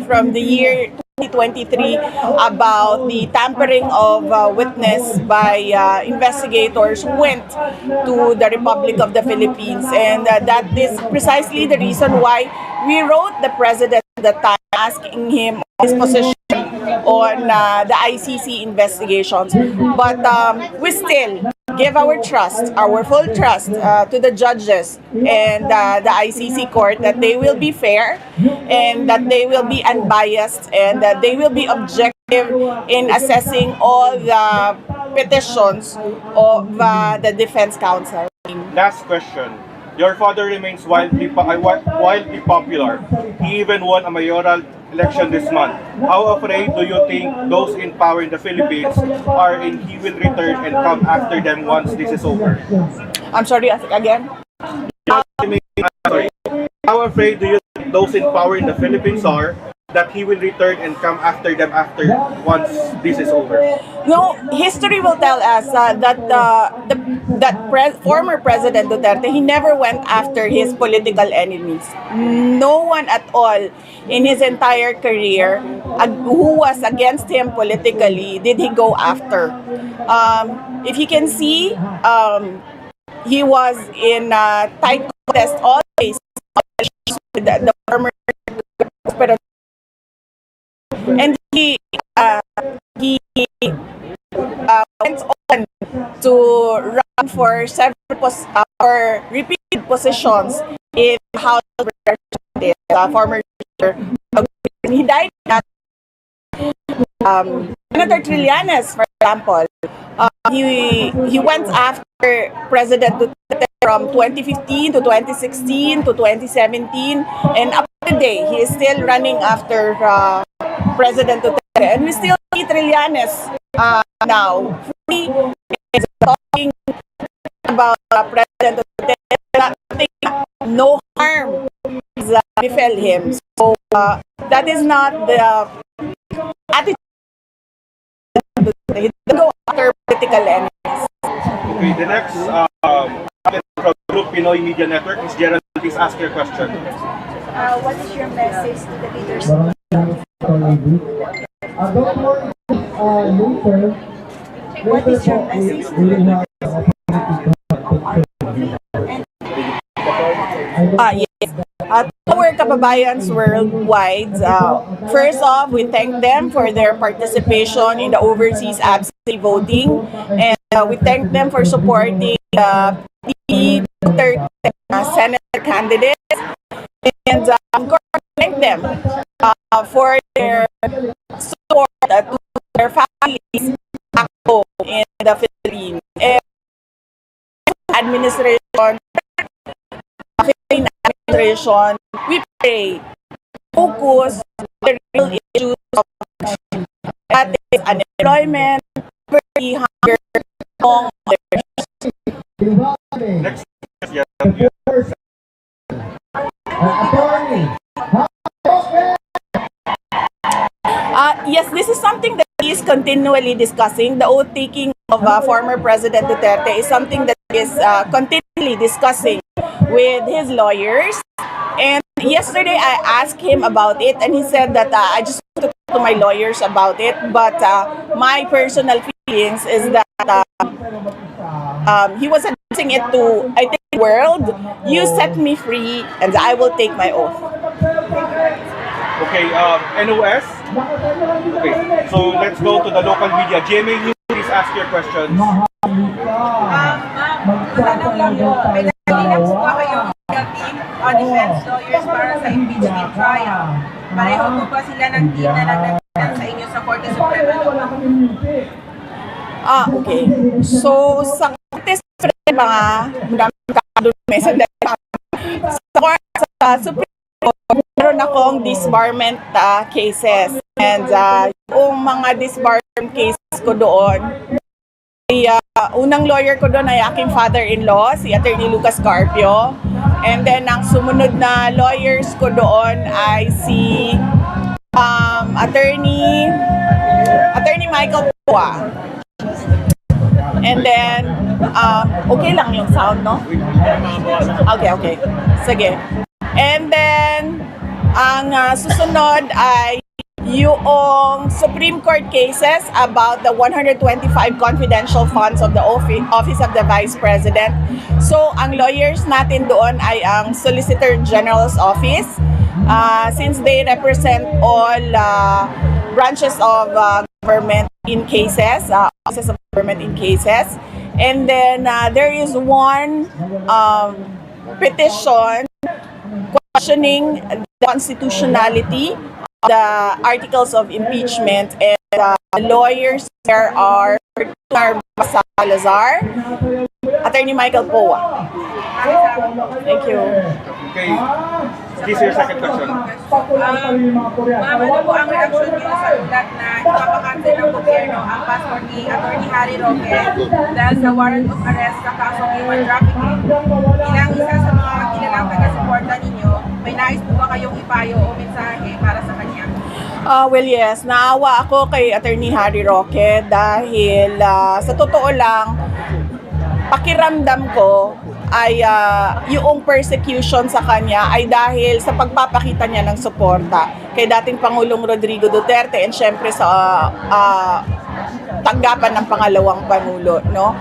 from the year 2023 about the tampering of witness by investigators who went to the Republic of the Philippines. And that is precisely the reason why we wrote the president at the time asking him his position on the ICC investigations. But we still give our trust, our full trust to the judges and the ICC court that they will be fair and that they will be unbiased and that they will be objective in assessing all the petitions of the defense counsel. Last question. Your father remains wildly popular. He even won a mayoral election this month. How afraid do you think those in power in the Philippines are and he will return and come after them once this is over? I'm sorry, again? How afraid do you think those in power in the Philippines are that he will return and come after them after once this is over? No, history will tell us former President Duterte, he never went after his political enemies. No one at all in his entire career who was against him politically did he go after. If you can see, he was in a tight contest always with the former president. And he went on to run for for repeated positions in the House of Representatives, former he died. Senator Trillanes, for example, he went after President Duterte from 2015 to 2016 to 2017, and up to today, he is still running after President Duterte. And we still see Trillanes now. He is talking about President Duterte. No harm is befell him. So that is not the attitude. He doesn't go after political enemies. Okay, the next from Group Pinoy Media Network is Gerald. Please ask your question. What is your message to the leaders? What is your message to the leaders? Yes. To our kababayans worldwide, first off, we thank them for their participation in the overseas absentee voting, and we thank them for supporting the Duterte Senator candidates, and of course, thank them for their support to their families back home in the Philippines. And administration, we pray, focus on the real issues of that is unemployment, poverty, hunger, among others. Next yes, this is something that he is continually discussing. The oath-taking of former President Duterte is something that he is continually discussing with his lawyers. And yesterday I asked him about it, and he said that I just want to talk to my lawyers about it. But my personal feelings is that he was addressing it to, I think, the world. You set me free, and I will take my oath. Okay, NOS. Okay, so let's go to the local media. GMA News, please ask your questions. Tanong lang po, may naging po ba kayong team defense lawyers para sa impeachment trial? Pareho po ba sila ng team na nagdagdag sa inyo sa Korte Suprema? Okay. So, sa Korte Suprema, madaming kakadun may sandali. Sa Supreme Court, meron akong disbarment cases. And yung mga disbarment cases ko doon, unang lawyer ko doon ay aking father-in-law, si Atty. Lucas Carpio. And then, ang sumunod na lawyers ko doon ay si Attorney Michael Pua. And then, okay lang yung sound, no? Okay. Sige. And then, Ang susunod ay yung Supreme Court cases about the 125 confidential funds of the Office of the Vice President. So, ang lawyers natin doon ay ang Solicitor General's Office, since they represent all branches of government in cases, offices of government in cases. And then, there is one petition questioning the constitutionality of the articles of impeachment, and the lawyers there are Salazar, Attorney Michael Poa. Thank you. Okay. This is your second question. Ma'am, ano po ang reaction niyo sa ulat na ipapakancel ng gobyerno ang passport ni Atty.Harry Roque dahil sa warrant of arrest sa kasong human trafficking? Bilang isa sa mga kilalang taga-suporta ninyo, may nais po ba kayong ipayo o mensahe para sa kanya? Well, yes, naawa ako kay Atty.Harry Roque dahil sa totoo lang, pakiramdam ko ay yung persecution sa kanya ay dahil sa pagpapakita niya ng suporta kay dating Pangulong Rodrigo Duterte, and syempre sa tanggapan ng pangalawang Pangulo, no?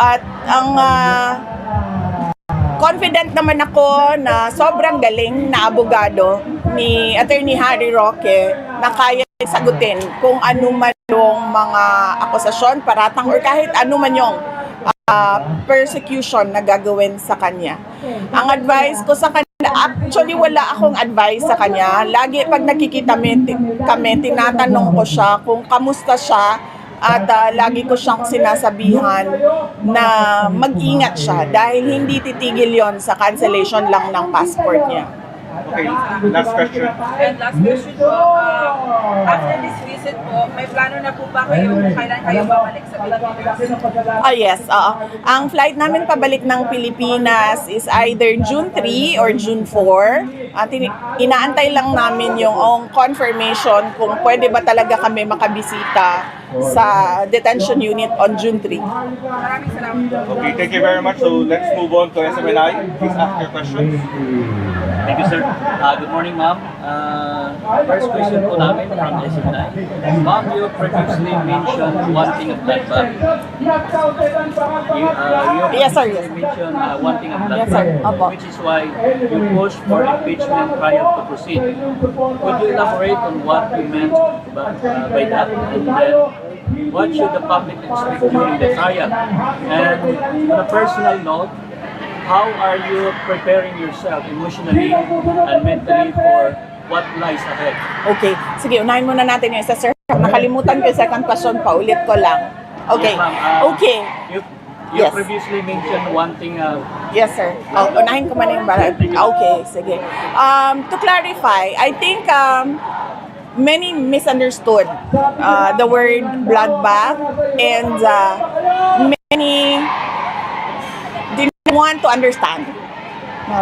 At ang confident naman ako na sobrang galing na abogado ni Atty.Harry Roque na kaya sagutin kung ano man yung mga akusasyon, paratang, or kahit ano man yung persecution na gagawin sa kanya. Ang advice ko sa kanya, actually wala akong advice sa kanya. Lagi pag nakikita kami, tinatanong ko siya kung kamusta siya, at lagi ko siyang sinasabihan na mag-ingat siya dahil hindi titigil yon sa cancellation lang ng passport niya. Okay, last question. And last question po, after this visit po, may plano na po ba kayo kung kailan kayo babalik sa Pilipinas? Yes. Ang flight namin pabalik ng Pilipinas is either June 3 or June 4. At inaantay lang namin yung confirmation kung pwede ba talaga kami makabisita sa detention unit on June 3. Maraming salamat. Okay, thank you very much. So let's move on to SMNI. Please ask your questions. Thank you, sir. Good morning, ma'am. First question po namin from SMNI. Ma'am, you previously mentioned one thing of blood bag. Yes, sir. You mentioned one thing of blood Yes, sir. bag, Opo. which is why you pushed for impeachment trial to proceed. Could you elaborate on what you meant by that? And then, what should the public expect during the trial? And on a personal note, how are you preparing yourself emotionally and mentally for what lies ahead? Okay. Sige, unahin muna natin yung isa, sir. Nakalimutan ko yung second question pa. Ulit ko lang. Okay. Yes, ma'am. Okay. You Yes. previously mentioned one thing. Yes, sir. Unahin ko man yung barat. Okay, sige. To clarify, I think many misunderstood the word bloodbath, and many didn't want to understand,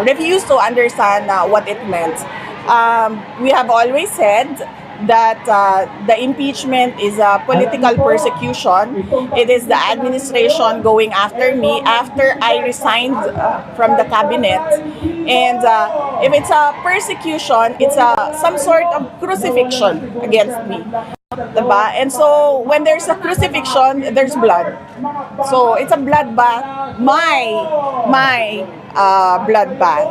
refused to understand what it meant. We have always said that the impeachment is a political persecution. It is the administration going after me after I resigned from the cabinet. And if it's a persecution, it's some sort of crucifixion against me. Diba? And so, when there's a crucifixion, there's blood. So, it's a bloodbath. My bloodbath.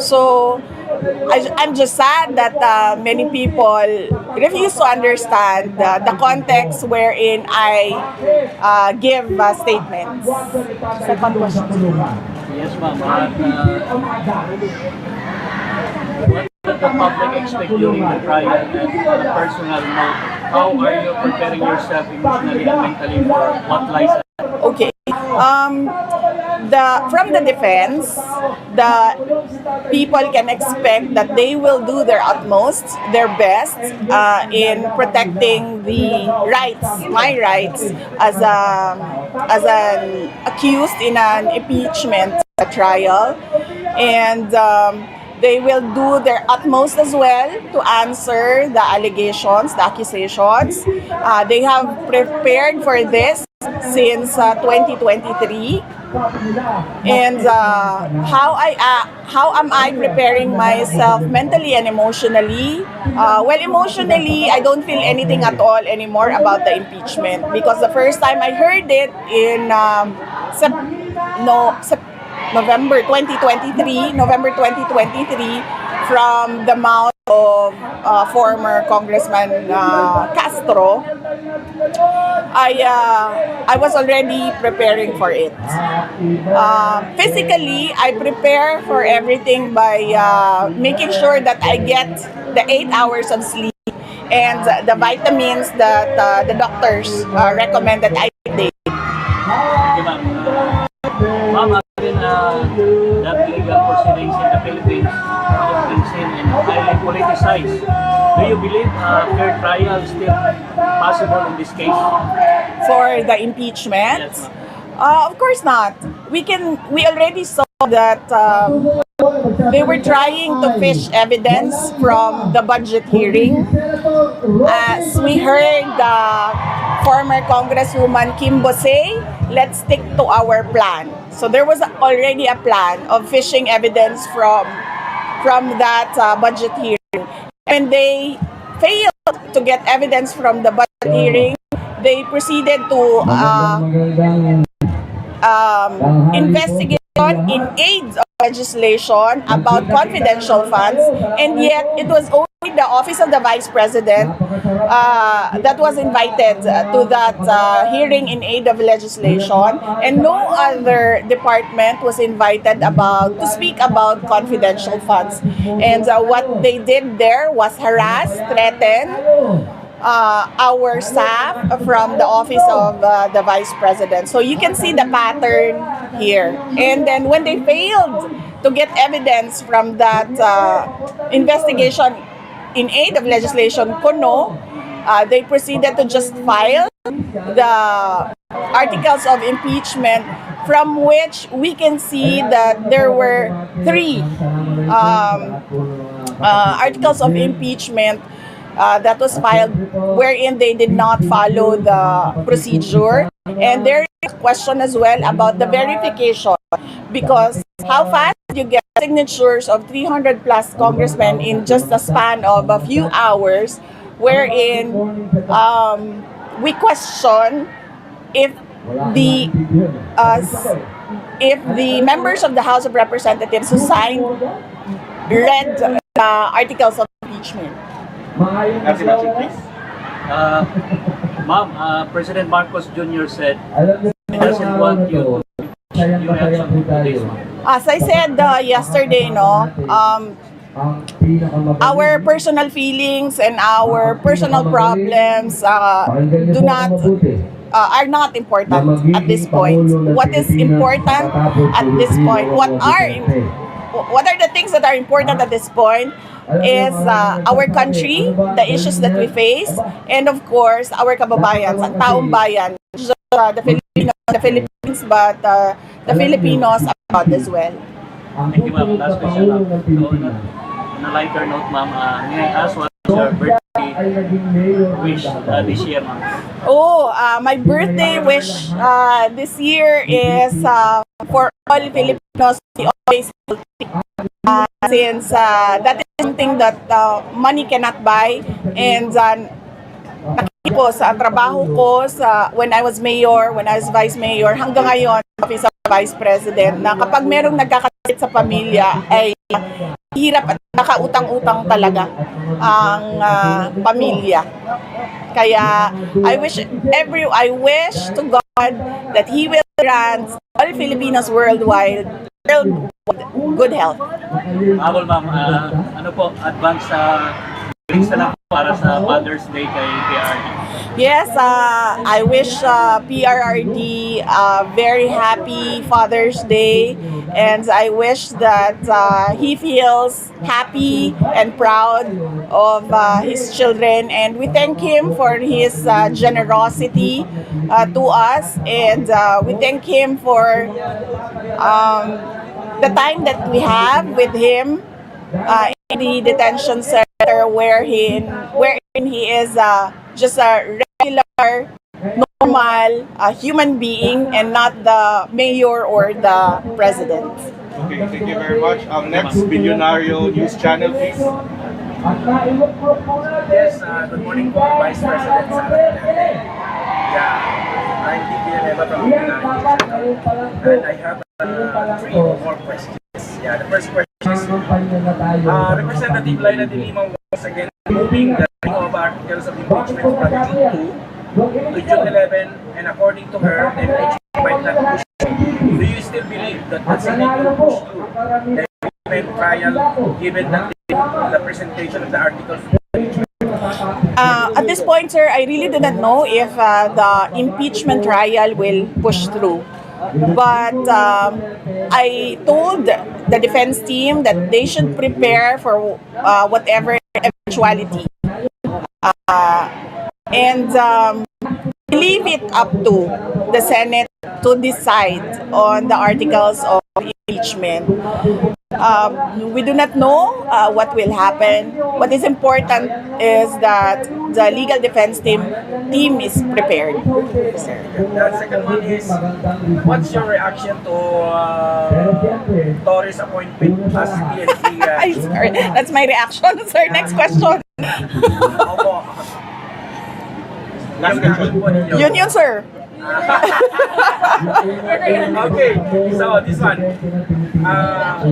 So, I'm just sad that many people refuse to understand the context wherein I give statements. Second question. Yes, ma'am. What does the public expect during the trial? And on a personal note, how are you preparing yourself emotionally and mentally for what lies ahead? Okay. From the defense, the people can expect that they will do their utmost, their best in protecting the rights, my rights as an accused in an impeachment trial, and they will do their utmost as well to answer the allegations, the accusations. They have prepared for this since 2023. And how am I preparing myself mentally and emotionally? Well, emotionally, I don't feel anything at all anymore about the impeachment because the first time I heard it in November 2023 from the mouth of former Congressman Castro, I was already preparing for it. Physically, I prepare for everything by making sure that I get the 8 hours of sleep and the vitamins that the doctors recommend that I take. Thank you, ma'am. Ma'am, given that legal proceedings in the Philippines have been seen and highly politicized, do you believe fair trial is still possible in this case? For the impeachment? Yes, ma'am. Of course not. We already saw that they were trying to fish evidence from the budget hearing. As we heard former Congresswoman Kimbo say, let's stick to our plan. So there was already a plan of fishing evidence from that budget hearing. And they failed to get evidence from the budget hearing. They proceeded to investigation in aid of legislation about confidential funds, and yet it was only the Office of the Vice President that was invited to that hearing in aid of legislation, and no other department was invited to speak about confidential funds. And what they did there was harass, threaten our staff from the office of the vice president. So you can see the pattern here. And then when they failed to get evidence from that investigation in aid of legislation, they proceeded to just file the articles of impeachment, from which we can see that there were 3 articles of impeachment that was filed wherein they did not follow the procedure. And there is a question as well about the verification, because how fast you get signatures of 300 plus congressmen in just a span of a few hours, wherein we question if the members of the House of Representatives who signed read the articles of impeachment. Please. Ma'am, President Marcos Jr. said he doesn't want you to your reaction to this, ma'am. As I said yesterday, our personal feelings and our personal problems are not important at this point. What is important at this point? What are the things that are important at this point is our country, the issues that we face, and of course, our kababayans, ang taong bayan, not just the Philippines, but the Filipinos abroad as well. Thank you, ma'am. Last question, ma'am. So, on a lighter note, ma'am, may I ask what is your birthday wish this year, ma'am? My birthday wish this year is for all Filipinos to be always healthy. Since that is something that money cannot buy, and nakikita ko sa trabaho ko when I was mayor, when I was vice mayor, hanggang ngayon office of vice president, na kapag merong nagkakasakit sa pamilya ay hirap at nakautang-utang talaga ang pamilya. Kaya I wish to God that He will grant all Filipinos worldwide good health. Abol, ma'am, ano po, advance greetings na lang po para sa Father's Day kay PRRD. Yes, I wish PRRD a very happy Father's Day, and I wish that he feels happy and proud of his children, and we thank him for his generosity to us, and we thank him for the time that we have with him in the detention center wherein he is just a regular normal human being and not the mayor or the president. Okay, thank you very much. Next, Billionario News Channel, please. Yes, good morning po, Vice President Sara Duterte. Yeah, I'm DP from Magaling. And I have 3 or 4 questions. Yeah, the first question is, Representative Laila de Lima once again moving the reading of articles of impeachment from June 2 to June 11, and according to her, the impeachment might not push through. Do you still believe that the Senate will push through the impeachment trial given that the presentation of the articles? At this point, sir, I really do not know if the impeachment trial will push through. But I told the defense team that they should prepare for whatever eventuality. And leave it up to the Senate to decide on the articles of impeachment. We do not know what will happen. What is important is that the legal defense team is prepared. The second one is, what's your reaction to Torres' appointment as PNP? Ay, sorry. That's my reaction, sir. Next question. Opo. Last question. Yun, sir. Okay, so this one.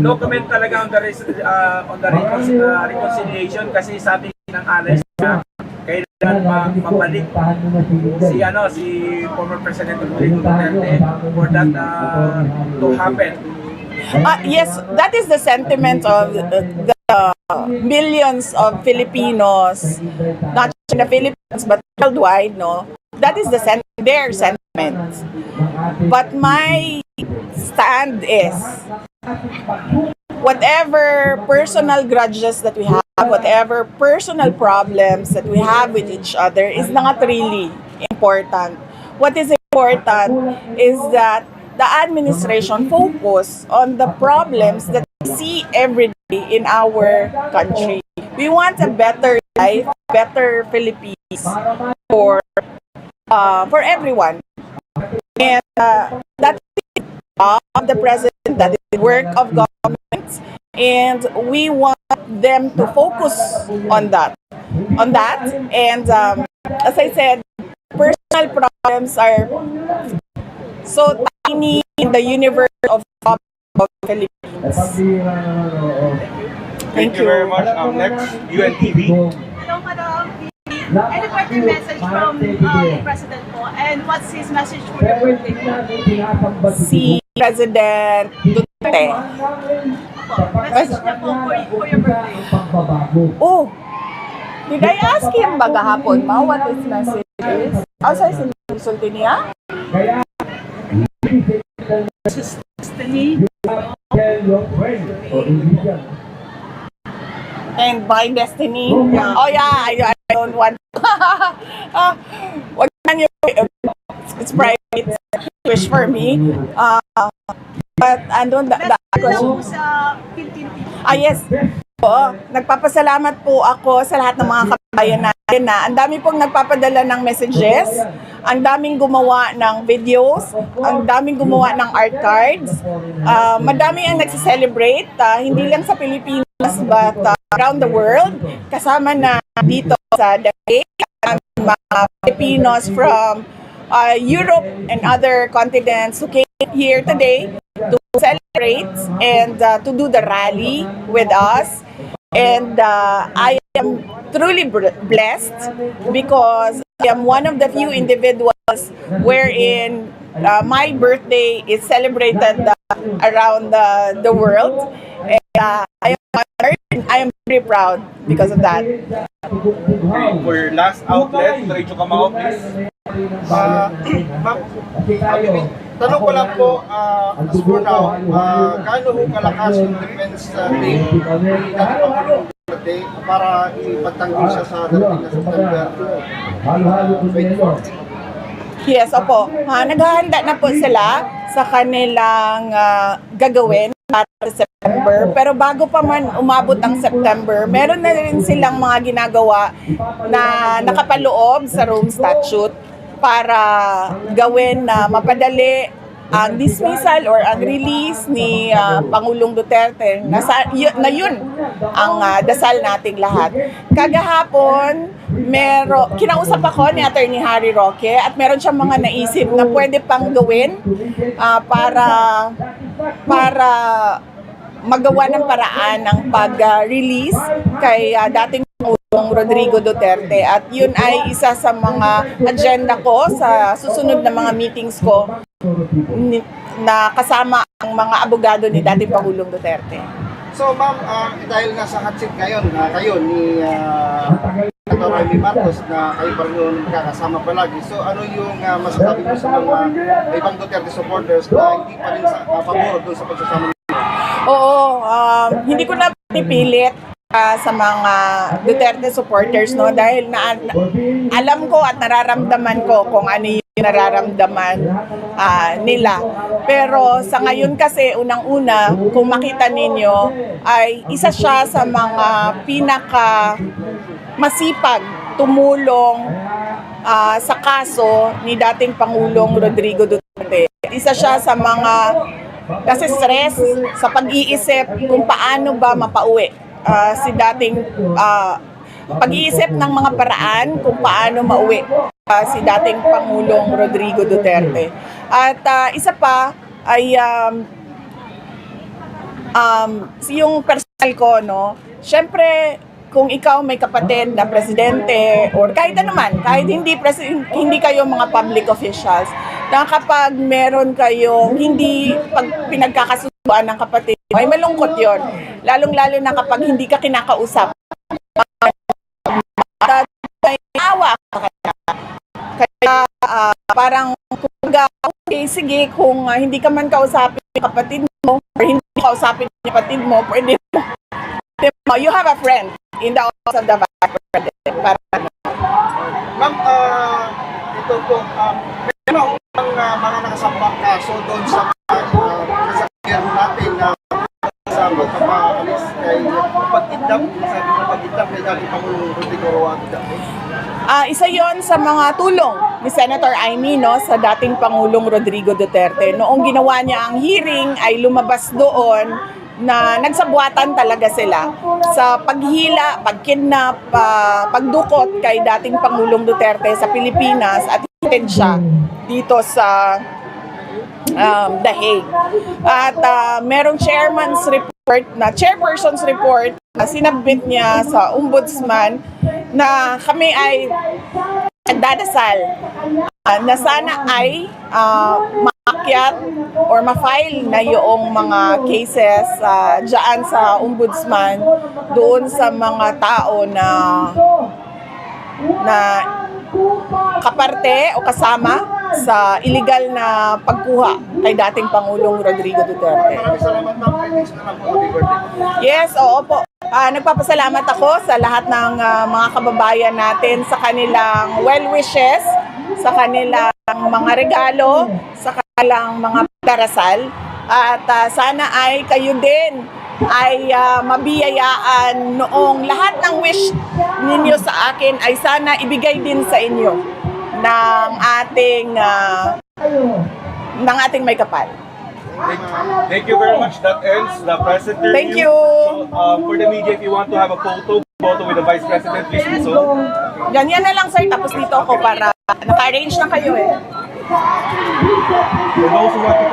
No comment talaga on the reconciliation kasi sabi ng Alex na kailangan mabalik si former President Duterte for that to happen. Yes, that is the sentiment of the millions of Filipinos, not just in the Philippines but worldwide, no? That is their sentiment. But my stand is, whatever personal grudges that we have, whatever personal problems that we have with each other is not really important. What is important is that the administration focus on the problems that we see every day in our country. We want a better life, better Philippines for everyone. And that is the job of the president, that is the work of government, and we want them to focus on that. And as I said, personal problems are so tiny in the universe of the Philippines. Thank you very much. Next, UNTV. Hello, Madam. Any birthday message from the President po? And what's his message for your birthday po? Si President Duterte. Message niya po for your birthday. Oh, did I ask him bagahapon ma what his message is? Asa sinulti niya? Destiny. And my destiny. Oh yeah, I don't want. Wag man yung it's private wish for me. But andun the Hello question. po sa Philippine. Yes. Oo, nagpapasalamat po ako sa lahat ng mga kababayan natin na ang dami pong nagpapadala ng messages, ang daming gumawa ng videos, ang daming gumawa ng art cards. Madami ang nagse-celebrate, hindi lang sa Pilipinas but around the world. Kasama na dito sa Duterte ang mga Filipinos from Europe and other continents who came here today to celebrate and to do the rally with us. And I am truly blessed because I am one of the few individuals wherein my birthday is celebrated around the world. And I am honored and I am very proud because of that. Okay, for your last outlet, Diretso Kamao, please. Ma'am, tanong ko lang po, as for now, gaano ho kalakas yung defense team ni Pangulong Duterte para ipagtanggol siya sa darating na September 24? Yes, opo. Naghahanda na po sila sa kanilang gagawin para sa September. Pero bago pa man umabot ang September, meron na rin silang mga ginagawa na nakapaloob sa Rome Statute para gawin na mapadali ang dismissal or ang release ni Pangulong Duterte na yun ang dasal nating lahat. Kagahapon, kinausap ako ni Atty.Harry Roque at meron siyang mga naisip na pwede pang gawin para magawa ng paraan ng pag-release kay dating Pangulong Rodrigo Duterte, at yun ay isa sa mga agenda ko sa susunod na mga meetings ko na kasama ang mga abogado ni dating Pangulong Duterte. So ma'am, dahil nasa hot seat ngayon, kayo ni Atty. Marcos na kayo pa rin magkakasama palagi. So ano yung masasabi mo sa mga ibang Duterte supporters na hindi pa rin pabor doon sa pagsasama niyo? Oo, hindi ko na pinipilit sa mga Duterte supporters, no, dahil alam ko at nararamdaman ko kung ano yung nararamdaman nila. Pero sa ngayon kasi, unang-una, kung makita ninyo, ay isa siya sa mga pinaka masipag tumulong sa kaso ni dating Pangulong Rodrigo Duterte. Isa siya sa mga kasi stress sa pag-iisip kung paano ba mapauwi si dating pag-iisip ng mga paraan kung paano mauwi si dating Pangulong Rodrigo Duterte. At isa pa ay yung personal ko, no, syempre kung ikaw may kapatid na presidente or kahit naman, kahit hindi kayo mga public officials, na kapag meron kayong hindi pinagkakasubuan ng kapatid, ay malungkot yon. Lalong-lalo na kapag hindi ka kinakausap. May awa ka kaya. Kaya parang okay, sige, kung hindi ka man kausapin yung kapatid mo or hindi kausapin yung kapatid mo, pwede mo, you have a friend in the office of the Vice President. Ma'am, ito po, meron mga nakasampang kaso doon sa kasakyan natin na sa magpapaalis kay pagkidnap, sabi ng pagkidnap kay dating Pangulong Rodrigo Duterte. Isa yon sa mga tulong ni Senator Amy, no, sa dating Pangulong Rodrigo Duterte. Noong ginawa niya ang hearing ay lumabas doon na nagsabuatan talaga sila sa paghila, pagkidnap, pagdukot kay dating Pangulong Duterte sa Pilipinas at hinatid siya dito sa The Hague. At merong chairperson's report na sinabit niya sa ombudsman na kami ay nagdadasal na sana ay maakyat or ma-file na yung mga cases dyan sa ombudsman doon sa mga tao na kaparte o kasama sa illegal na pagkuha kay dating Pangulong Rodrigo Duterte. Maraming salamat ma'am. Thanks na lang po. Happy birthday. Yes, oo po. Nagpapasalamat ako sa lahat ng mga kababayan natin sa kanilang well wishes, sa kanilang mga regalo, sa kanilang mga darasal. At sana ay kayo din ay mabiyayaan noong lahat ng wish ninyo sa akin ay sana ibigay din sa inyo ng ating may kapal. Thank you very much. That ends the press interview. Thank you. So, for the media, if you want to have a photo with the Vice President, please do so. Ganyan na lang, sir. Tapos dito ako para naka-arrange na kayo eh. For those who want to